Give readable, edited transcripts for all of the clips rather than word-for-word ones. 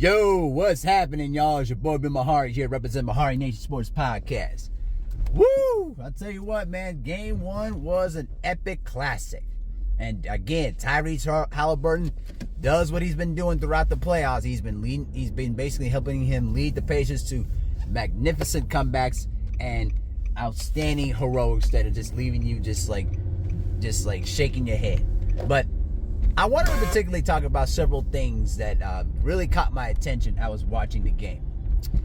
Yo, what's happening, y'all? It's your boy Ben Mahari here, representing Mahari Nation Sports Podcast. Woo! I'll tell you what, man. Game one was an epic classic. And again, Tyrese Halliburton does what he's been doing throughout the playoffs. He's been basically helping him lead the Pacers to magnificent comebacks and outstanding heroics that are just leaving you just like shaking your head. But I wanted to particularly talk about several things that really caught my attention. I was watching the game.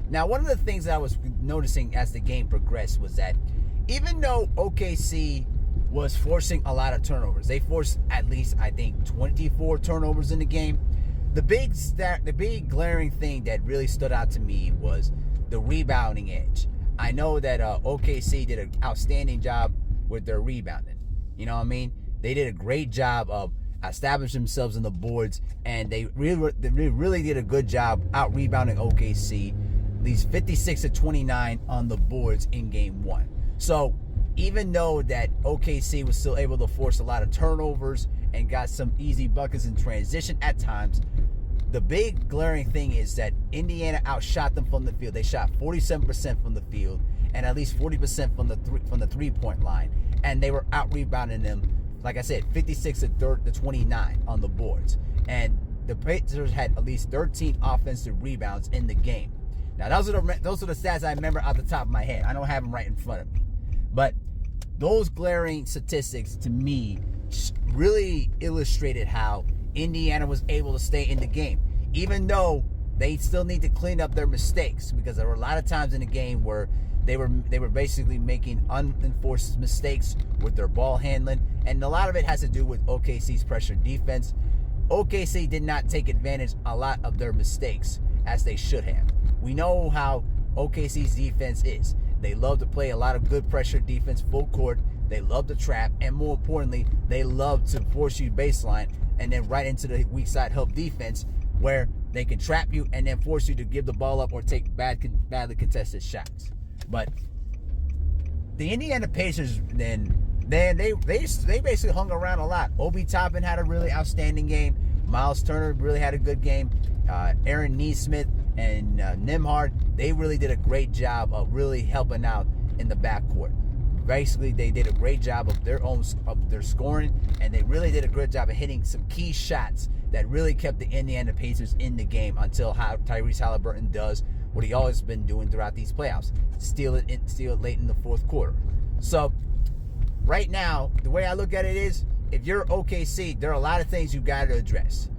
Now, one of the things that I was noticing as the game progressed was that even though OKC was forcing a lot of turnovers, they forced at least, I think, 24 turnovers in the game. The big glaring thing that really stood out to me was the rebounding edge. I know that OKC did an outstanding job with their rebounding. You know what I mean? They did a great job of establishing themselves in the boards, and they really did a good job out rebounding OKC, these 56-29 on the boards in game one. So even though that OKC was still able to force a lot of turnovers and got some easy buckets in transition at times, the big glaring thing is that Indiana outshot them from the field. They shot 47% from the field and at least 40% from the three-point line, and they were out rebounding them, like I said, 56-29 on the boards. And the Pacers had at least 13 offensive rebounds in the game. Now, those are the stats I remember off the top of my head. I don't have them right in front of me. But those glaring statistics, to me, really illustrated how Indiana was able to stay in the game, even though they still need to clean up their mistakes, because there were a lot of times in the game where they were basically making unenforced mistakes with their ball handling, and a lot of it has to do with OKC's pressure defense. OKC did not take advantage a lot of their mistakes as they should have. We know how OKC's defense is. They love to play a lot of good pressure defense full court. They love to trap, and more importantly, they love to force you baseline and then right into the weak side help defense, where they can trap you and then force you to give the ball up or take badly contested shots. But the Indiana Pacers, they basically hung around a lot. Obi Toppin had a really outstanding game. Miles Turner really had a good game. Aaron Nesmith and Nembhard, they really did a great job of really helping out in the backcourt. Basically, they did a great job of their scoring, and they really did a good job of hitting some key shots that really kept the Indiana Pacers in the game until Tyrese Halliburton does what he always been doing throughout these playoffs: steal it late in the fourth quarter. So right now, the way I look at it is, if you're OKC, there are a lot of things you got to address.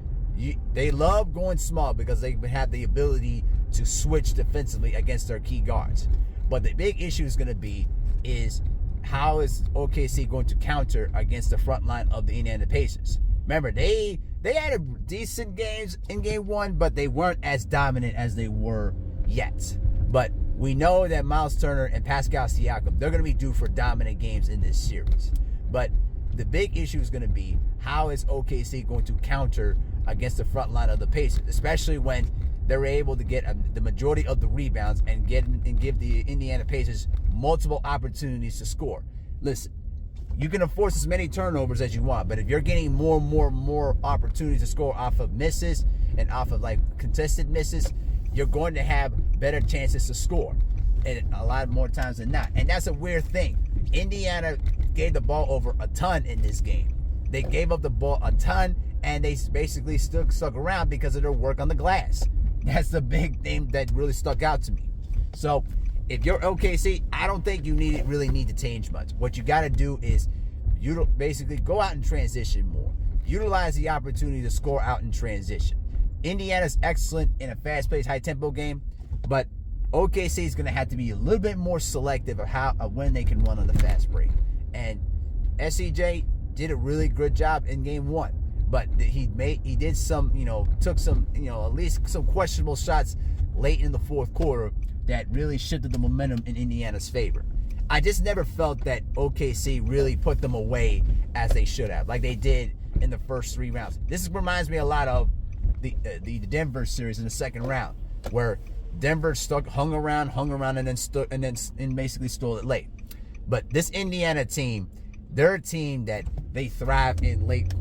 They love going small because they have the ability to switch defensively against their key guards. But the big issue is going to be is how is OKC going to counter against the front line of the Indiana Pacers? Remember, they had a decent games in game one, but they weren't as dominant as they were yet. But we know that Miles Turner and Pascal Siakam, they're going to be due for dominant games in this series. But the big issue is going to be, how is OKC going to counter against the front line of the Pacers, especially when they're able to get the majority of the rebounds and give the Indiana Pacers multiple opportunities to score. Listen, you can enforce as many turnovers as you want, but if you're getting more opportunities to score off of misses and off of contested misses, you're going to have better chances to score, and a lot more times than not. And that's a weird thing. Indiana gave the ball over a ton in this game. They gave up the ball a ton, and they basically still stuck around because of their work on the glass. That's the big thing that really stuck out to me. So if you're OKC, I don't think you really need to change much. What you got to do is you basically go out and transition more. Utilize the opportunity to score out in transition. Indiana's excellent in a fast-paced, high-tempo game, but OKC is going to have to be a little bit more selective of when they can run on the fast break. And SCJ did a really good job in game one, but he did some, took some, at least some questionable shots late in the fourth quarter that really shifted the momentum in Indiana's favor. I just never felt that OKC really put them away as they should have, like they did in the first three rounds. This reminds me a lot of the Denver series in the second round, where Denver hung around, and basically stole it late. But this Indiana team, they're a team that they thrive in late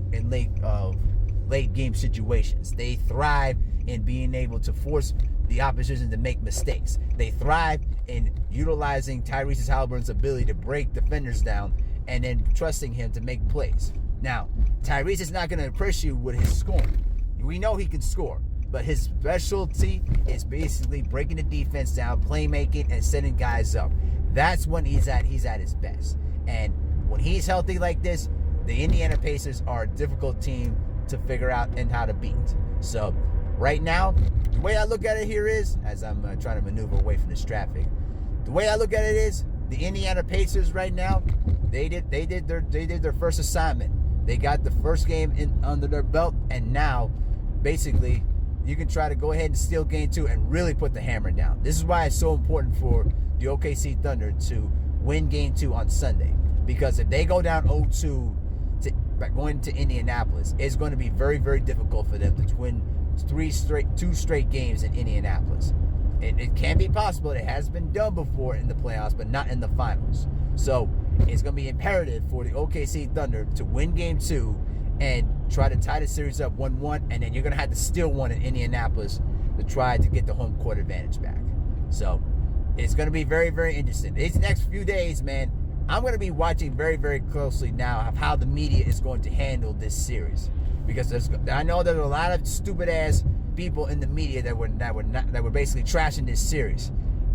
game situations. They thrive in being able to force the opposition to make mistakes. They thrive in utilizing Tyrese Halliburton's ability to break defenders down and then trusting him to make plays. Now, Tyrese is not going to impress you with his scoring. We know he can score, but his specialty is basically breaking the defense down, playmaking, and setting guys up. That's when he's at his best. And when he's healthy like this, the Indiana Pacers are a difficult team to figure out and how to beat. So right now, the way I look at it here is, as I'm trying to maneuver away from this traffic, the way I look at it is, the Indiana Pacers right now, they did their first assignment. They got the first game under their belt, and now basically you can try to go ahead and steal game 2 and really put the hammer down. This is why it's so important for the OKC Thunder to win game 2 on Sunday, because if they go down 0-2 going to Indianapolis, it's going to be very, very difficult for them to win 2 straight games in Indianapolis. It can be possible. It has been done before in the playoffs, but not in the finals. So it's going to be imperative for the OKC Thunder to win game 2 and try to tie the series up 1-1, and then you're going to have to steal one in Indianapolis to try to get the home court advantage back. So it's going to be very, very interesting. These next few days, man, I'm going to be watching very, very closely now of how the media is going to handle this series, because I know there's a lot of stupid ass people in the media that were basically trashing this series.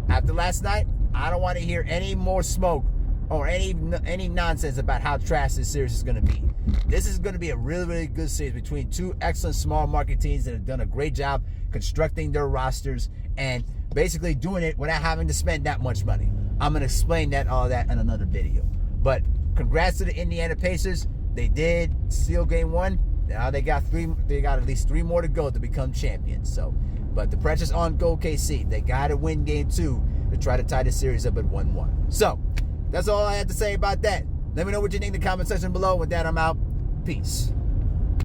After last night, I don't want to hear any more smoke or any nonsense about how trash this series is going to be. This is going to be a really, really good series between two excellent small market teams that have done a great job constructing their rosters and basically doing it without having to spend that much money. I'm going to explain all that in another video. But congrats to the Indiana Pacers. They did steal game 1. Now they got at least 3 more to go to become champions. So, but the pressure's on OKC. They got to win game 2 to try to tie the series up at 1-1. So, that's all I have to say about that. Let me know what you think in the comment section below. With that, I'm out. Peace.